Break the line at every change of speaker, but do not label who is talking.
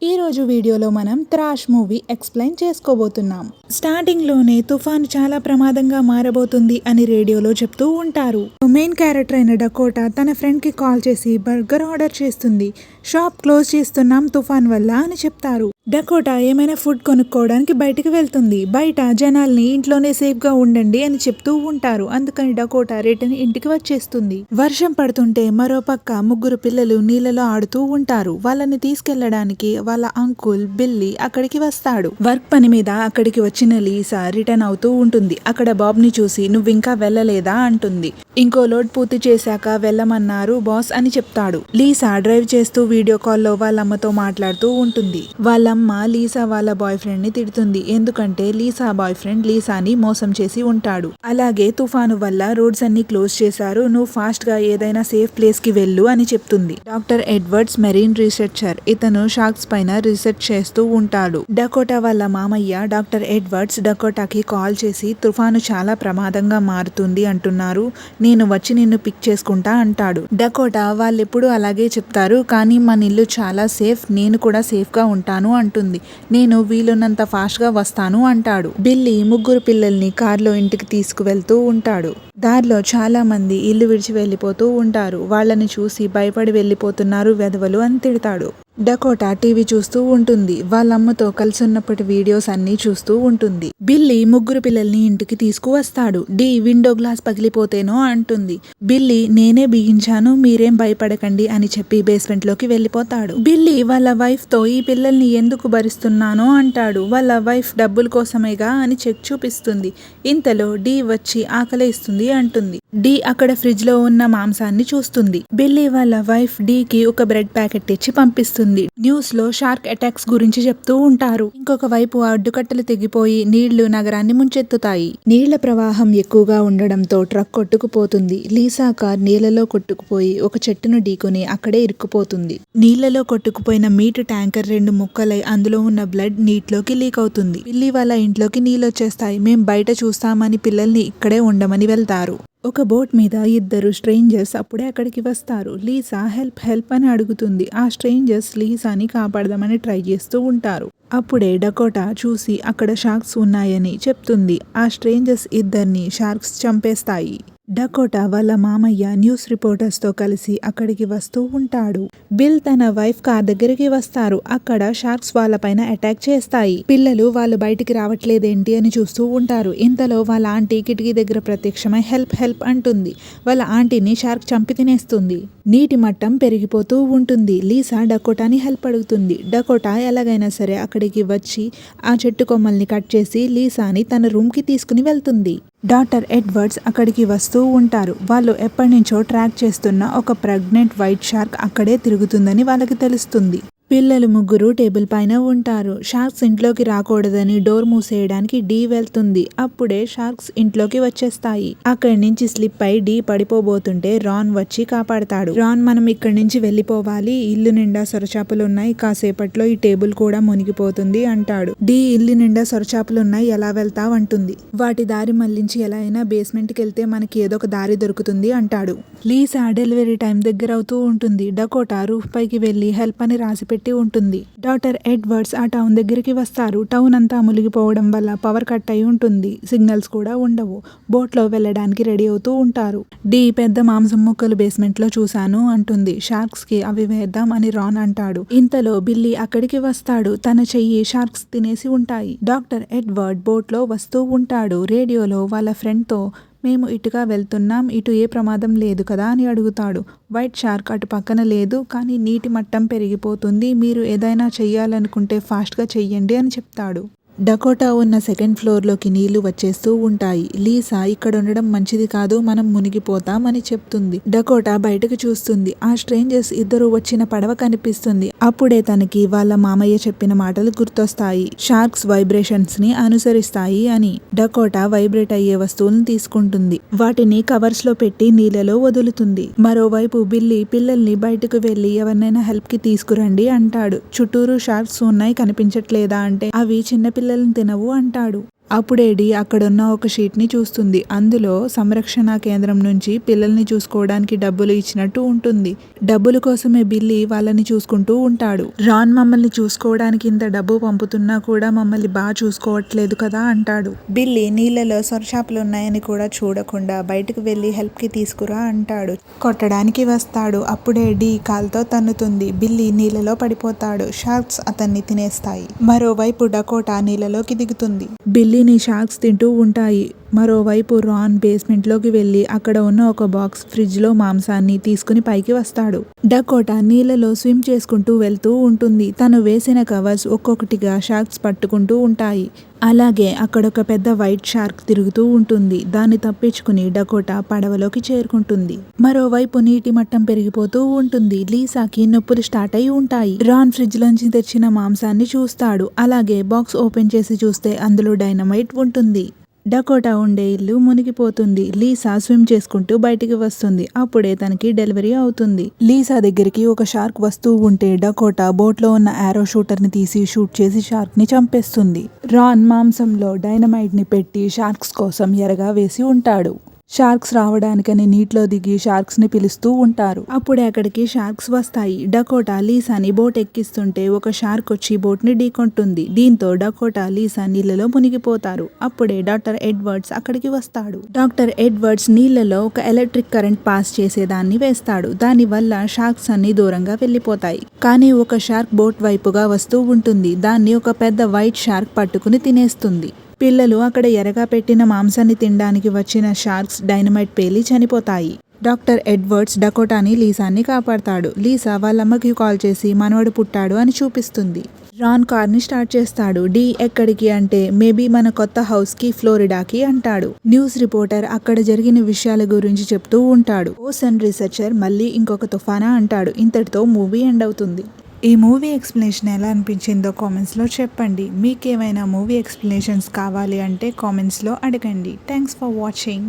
ఈ రోజు వీడియోలో మనం త్రాష్ మూవీ ఎక్స్ప్లెయిన్ చేసుకోబోతున్నాం. స్టార్టింగ్ లోనే తుఫాను చాలా ప్రమాదంగా మారబోతుంది అని రేడియోలో చెప్తూ ఉంటారు. మెయిన్ క్యారెక్టర్ అయిన డకోటా తన ఫ్రెండ్ కి కాల్ చేసి బర్గర్ ఆర్డర్ చేస్తుంది. షాప్ క్లోజ్ చేస్తున్నాం తుఫాన్ వల్ల అని చెప్తారు. డకోటా ఏమైనా ఫుడ్ కొనుక్కోవడానికి బయటికి వెళ్తుంది. బయట జనాల్ని ఇంట్లోనే సేఫ్ గా ఉండండి అని చెప్తూ ఉంటారు. అందుకని డకోటా రిటర్న్ ఇంటికి వచ్చేస్తుంది. వర్షం పడుతుంటే మరో పక్క ముగ్గురు పిల్లలు నీళ్ళలో ఆడుతూ ఉంటారు. వాళ్ళని తీసుకెళ్లడానికి వాళ్ళ అంకుల్ బిల్లీ అక్కడికి వస్తాడు. వర్క్ పని మీద అక్కడికి వచ్చిన లీసా రిటర్న్ అవుతూ ఉంటుంది. అక్కడ బాబ్ ని చూసి నువ్వింకా వెళ్ళలేదా అంటుంది. ఇంకో లోడ్ పూర్తి చేశాక వెళ్ళమన్నారు బాస్ అని చెప్తాడు. లీసా డ్రైవ్ చేస్తూ వీడియో కాల్లో వాళ్ళమ్మతో మాట్లాడుతూ ఉంటుంది. వాళ్ళమ్మ లీసా వాళ్ళ బాయ్ ఫ్రెండ్ ని తిడుతుంది. ఎందుకంటే లీసా బాయ్ ఫ్రెండ్ లీసాని మోసం చేసి ఉంటాడు. అలాగే తుఫాను వల్ల రోడ్స్ అన్ని క్లోజ్ చేశారు. నువ్వు ఫాస్ట్ గా ఏదైనా సేఫ్ ప్లేస్ కి వెళ్ళు అని చెప్తుంది. Doctor Edwards marine researcher. ఇతను షార్క్స్ పైన రీసెర్చ్ చేస్తూ ఉంటాడు. డకోటా వాళ్ళ మామయ్య డాక్టర్ ఎడ్వర్డ్స్ డకోటాకి కాల్ చేసి తుఫాను చాలా ప్రమాదంగా మారుతుంది అంటున్నారు. నేను వచ్చి నిన్ను పిక్ చేసుకుంటా అంటాడు. డకోటా వాళ్ళెప్పుడు అలాగే చెప్తారు, కానీ మన ఇల్లు చాలా సేఫ్, నేను కూడా సేఫ్ గా ఉంటాను అంటుంది. నేను వీలున్నంత ఫాస్ట్ గా వస్తాను అంటాడు. బిల్లీ ముగ్గురు పిల్లల్ని కార్లో ఇంటికి తీసుకువెళ్తూ ఉంటాడు. దారిలో చాలా మంది ఇల్లు విడిచి వెళ్ళిపోతూ ఉంటారు. వాళ్ళని చూసి భయపడి వెళ్ళిపోతున్నారు వెధవలు అని తిడతాడు. డకోటా టీవీ చూస్తూ ఉంటుంది. వాళ్ళమ్మతో కలిసున్నప్పటి వీడియోస్ అన్ని చూస్తూ ఉంటుంది. బిల్లీ ముగ్గురు పిల్లల్ని ఇంటికి తీసుకువస్తాడు. డి విండో గ్లాస్ పగిలిపోతేనో అంటుంది. బిల్లీ నేనే బిగించాను, మీరేం భయపడకండి అని చెప్పి బేస్మెంట్ లోకి వెళ్ళిపోతాడు. బిల్లీ వాళ్ళ వైఫ్ తో ఈ పిల్లల్ని ఎందుకు భరిస్తున్నానో అంటాడు. వాళ్ళ వైఫ్ డబ్బుల కోసమేగా అని చెక్ చూపిస్తుంది. ఇంతలో డి వచ్చి ఆకలేస్తుంది అంటుంది. డి అక్కడ ఫ్రిడ్జ్ లో ఉన్న మాంసాన్ని చూస్తుంది. బిల్లీ వాళ్ళ వైఫ్ డీకి ఒక బ్రెడ్ ప్యాకెట్ ఇచ్చి పంపిస్తుంది. న్యూస్ లో షార్క్ అటాక్స్ గురించి చెప్తూ ఉంటారు. ఇంకొక వైపు అడ్డుకట్టలు తెగిపోయి నీళ్లు నగరాన్ని ముంచెత్తుతాయి. నీళ్ల ప్రవాహం ఎక్కువగా ఉండడంతో ట్రక్ కొట్టుకుపోతుంది. లీసా కార్ నీళ్లలో కొట్టుకుపోయి ఒక చెట్టును ఢీకొని అక్కడే ఇరుక్కుపోతుంది. నీళ్లలో కొట్టుకుపోయిన మీట్ ట్యాంకర్ 2 ముక్కలై అందులో ఉన్న బ్లడ్ నీటిలోకి లీక్ అవుతుంది. బిల్లీ వాళ్ళ ఇంట్లోకి నీళ్ళొచ్చేస్తాయి. మేం బయట చూస్తామని పిల్లల్ని ఇక్కడే ఉండమని వెళ్తారు. ఒక బోట్ మీద ఇద్దరు స్ట్రేంజర్స్ అప్పుడే అక్కడికి వస్తారు. లీసా హెల్ప్ హెల్ప్ అని అడుగుతుంది. ఆ స్ట్రేంజర్స్ లీసాని కాపాడదామని ట్రై చేస్తూ ఉంటారు. అప్పుడే డకోటా చూసి అక్కడ షార్క్స్ ఉన్నాయని చెప్తుంది. ఆ స్ట్రేంజర్స్ ఇద్దరిని షార్క్స్ చంపేస్తాయి. డకోటా వాళ్ళ మామయ్య న్యూస్ రిపోర్టర్స్ తో కలిసి అక్కడికి వస్తూ ఉంటాడు. బిల్ తన వైఫ్ కార్ దగ్గరికి వస్తారు. అక్కడ షార్క్స్ వాళ్ళపైన అటాక్ చేస్తాయి. పిల్లలు వాళ్ళు బయటికి రావట్లేదేంటి అని చూస్తూ ఉంటారు. ఇంతలో వాళ్ళ ఆంటీ కిటికీ దగ్గర ప్రత్యక్షమై హెల్ప్ హెల్ప్ అంటుంది. వాళ్ళ ఆంటీని షార్క్ చంపి తినేస్తుంది. నీటి మట్టం పెరిగిపోతూ ఉంటుంది. లీసా డకోటాని హెల్ప్ అడుగుతుంది. డకోటా ఎలాగైనా సరే అక్కడికి వచ్చి ఆ చెట్టు కొమ్మల్ని కట్ చేసి లీసాని తన రూమ్ కి తీసుకుని వెళ్తుంది. డాక్టర్ ఎడ్వర్డ్స్ అక్కడికి వస్తూ ఉంటారు. వాళ్ళు ఎప్పటినుంచో ట్రాక్ చేస్తున్న ఒక ప్రెగ్నెంట్ వైట్ షార్క్ అక్కడే తిరుగుతుందని వాళ్ళకి తెలుస్తుంది. పిల్లలు ముగ్గురు టేబుల్ పైన ఉంటారు. షార్క్స్ ఇంట్లోకి రాకూడదని డోర్ మూసేయడానికి డీ వెళ్తుంది. అప్పుడే షార్క్స్ ఇంట్లోకి వచ్చేస్తాయి. అక్కడి నుంచి స్లిప్ అయి డీ పడిపోబోతుంటే రాన్ వచ్చి కాపాడతాడు. రాన్ మనం ఇక్కడి నుంచి వెళ్ళిపోవాలి, ఇల్లు నిండా సొరచాపలున్నాయి, కాసేపట్లో ఈ టేబుల్ కూడా మునిగిపోతుంది అంటాడు. డీ ఇల్లు నిండా సొరచాపలున్నాయి, ఎలా వెళ్తావ్ అంటుంది. వాటి దారి మళ్లించి ఎలా అయినా బేస్మెంట్ కి వెళ్తే మనకి ఏదో ఒక దారి దొరుకుతుంది అంటాడు. లీసా డెలివరీ టైం దగ్గర అవుతూ ఉంటుంది. డకోటా రూఫ్ పైకి వెళ్లి హెల్ప్ అని రాసి పెట్టి ఉంటుంది. డాక్టర్ ఎడ్వర్డ్స్ ఆ టౌన్ దగ్గరికి వస్తారు. టౌన్ అంతా మునిగిపోవడం వల్ల పవర్ కట్ అయి ఉంటుంది. సిగ్నల్స్ కూడా ఉండవు. బోట్ లో వెళ్ళడానికి రెడీ అవుతూ ఉంటారు. డి పెద్ద మాంసం ముక్కలు బేస్మెంట్ లో చూశాను అంటుంది. షార్క్స్ కి అవి వేద్దాం అని రాన్ అంటాడు. ఇంతలో బిల్లీ అక్కడికి వస్తాడు. తన చెయ్యి షార్క్స్ తినేసి ఉంటాయి. డాక్టర్ ఎడ్వర్డ్ బోట్ లో వస్తూ ఉంటాడు. రేడియోలో వాళ్ళ ఫ్రెండ్ తో మేము ఇటుగా వెళ్తున్నాం, ఇటు ఏ ప్రమాదం లేదు కదా అని అడుగుతాడు. వైట్ షార్క్ అటు పక్కన లేదు, కానీ నీటి మట్టం పెరిగిపోతుంది, మీరు ఏదైనా చెయ్యాలనుకుంటే ఫాస్ట్ గా చెయ్యండి అని చెప్తాడు. డకోటా ఉన్న సెకండ్ ఫ్లోర్ లోకి నీళ్లు వచ్చేస్తూ ఉంటాయి. లీసా ఇక్కడ ఉండడం మంచిది కాదు, మనం మునిగిపోతాం అని చెప్తుంది. డకోటా బయటకు చూస్తుంది. ఆ స్ట్రేంజర్స్ ఇద్దరు వచ్చిన పడవ కనిపిస్తుంది. అప్పుడే తనకి వాళ్ళ మామయ్య చెప్పిన మాటలు గుర్తొస్తాయి. షార్క్స్ వైబ్రేషన్స్ ని అనుసరిస్తాయి అని. డకోటా వైబ్రేట్ అయ్యే వస్తువులను తీసుకుంటుంది. వాటిని కవర్స్ లో పెట్టి నీళ్ళలో వదులుతుంది. మరోవైపు బిల్లీ పిల్లల్ని బయటకు వెళ్లి ఎవరినైనా హెల్ప్ కి తీసుకురండి అంటాడు. చుట్టూరు షార్క్స్ ఉన్నాయి, కనిపించట్లేదా అంటే అవి చిన్న పిల్లలను తినవు అంటాడు. అప్పుడే డి అక్కడున్న ఒక షీట్ ని చూస్తుంది. అందులో సంరక్షణ కేంద్రం నుంచి పిల్లల్ని చూసుకోవడానికి డబ్బులు ఇచ్చినట్టు ఉంటుంది. డబ్బుల కోసమే బిల్లీ వాళ్ళని చూసుకుంటూ ఉంటాడు. రాన్ మమ్మల్ని చూసుకోవడానికి ఇంత డబ్బు పంపుతున్నా కూడా మమ్మల్ని బాగా చూసుకోవట్లేదు కదా అంటాడు. బిల్లీ నీళ్ళలో సొరచాపలు ఉన్నాయని కూడా చూడకుండా బయటకు వెళ్లి హెల్ప్ కి తీసుకురా అంటాడు. కొట్టడానికి వస్తాడు. అప్పుడే డి కాల్తో తన్నుతుంది. బిల్లీ నీళ్ళలో పడిపోతాడు. షార్క్స్ అతన్ని తినేస్తాయి. మరోవైపు డకోటా నీళ్ళలోకి దిగుతుంది. బిల్లీని షార్క్స్ తింటూ ఉంటాయి. మరోవైపు రాన్ బేస్మెంట్ లోకి వెళ్లి అక్కడ ఉన్న ఒక బాక్స్ ఫ్రిడ్జ్ లో మాంసాన్ని తీసుకుని పైకి వస్తాడు. డకోటా నీళ్ళలో స్విమ్ చేసుకుంటూ వెళ్తూ ఉంటుంది. తను వేసిన కవర్స్ ఒక్కొక్కటిగా షార్క్స్ పట్టుకుంటూ ఉంటాయి. అలాగే అక్కడొక పెద్ద వైట్ షార్క్ తిరుగుతూ ఉంటుంది. దాన్ని తప్పించుకుని డకోటా పడవలోకి చేరుకుంటుంది. మరోవైపు నీటి మట్టం పెరిగిపోతూ ఉంటుంది. లీసాకి నొప్పులు స్టార్ట్ అయి ఉంటాయి. రాన్ ఫ్రిడ్జ్ లోంచి తెచ్చిన మాంసాన్ని చూస్తాడు. అలాగే బాక్స్ ఓపెన్ చేసి చూస్తే అందులో డైనమైట్ ఉంటుంది. డకోటా ఉండే ఇల్లు మునిగిపోతుంది. లీసా స్విమ్ చేసుకుంటూ బయటికి వస్తుంది. అప్పుడే తనకి డెలివరీ అవుతుంది. లీసా దగ్గరికి ఒక షార్క్ వస్తూ ఉంటే డకోటా బోట్ లో ఉన్న ఆరో షూటర్ ని తీసి షూట్ చేసి షార్క్ ని చంపేస్తుంది. రాన్ మాంసంలో డైనమైట్ ని పెట్టి షార్క్స్ కోసం ఎరగా వేసి ఉంటాడు. షార్క్స్ రావడానికని నీటిలో దిగి షార్క్స్ ని పిలుస్తూ ఉంటారు. అప్పుడే అక్కడికి షార్క్స్ వస్తాయి. డకోటా లీసాని బోట్ ఎక్కిస్తుంటే ఒక షార్క్ వచ్చి బోట్ ని ఢీకొంటుంది. దీంతో డకోటా లీసా నీళ్ళలో మునిగిపోతారు. అప్పుడే డాక్టర్ ఎడ్వర్డ్స్ అక్కడికి వస్తాడు. డాక్టర్ ఎడ్వర్డ్స్ నీళ్ళలో ఒక ఎలక్ట్రిక్ కరెంట్ పాస్ చేసేదాన్ని వేస్తాడు. దాని వల్ల షార్క్స్ అన్ని దూరంగా వెళ్లిపోతాయి. కానీ ఒక షార్క్ బోట్ వైపుగా వస్తూ ఉంటుంది. దాన్ని ఒక పెద్ద వైట్ షార్క్ పట్టుకుని తినేస్తుంది. పిల్లలు అక్కడ ఎరగా పెట్టిన మాంసాన్ని తినడానికి వచ్చిన షార్క్స్ డైనమైట్ పేలి చనిపోతాయి. డాక్టర్ ఎడ్వర్డ్స్ డకోటాని లీసాని కాపాడతాడు. లీసా వాళ్ళమ్మకి కాల్ చేసి మనవడు పుట్టాడు అని చూపిస్తుంది. రాన్ కార్ ని స్టార్ట్ చేస్తాడు. డి ఎక్కడికి అంటే మేబీ మన కొత్త హౌస్ కి ఫ్లోరిడాకి అంటాడు. న్యూస్ రిపోర్టర్ అక్కడ జరిగిన విషయాల గురించి చెప్తూ ఉంటాడు. ఓషన్ రీసెర్చర్ మళ్ళీ ఇంకొక తుఫానా అంటాడు. ఇంతటితో మూవీ ఎండ్ అవుతుంది. ఈ మూవీ ఎక్స్ప్లెనేషన్ ఎలా అనిపించిందో కామెంట్స్లో చెప్పండి. మీకేమైనా మూవీ ఎక్స్ప్లెనేషన్స్ కావాలి అంటే కామెంట్స్లో అడగండి. Thanks for watching.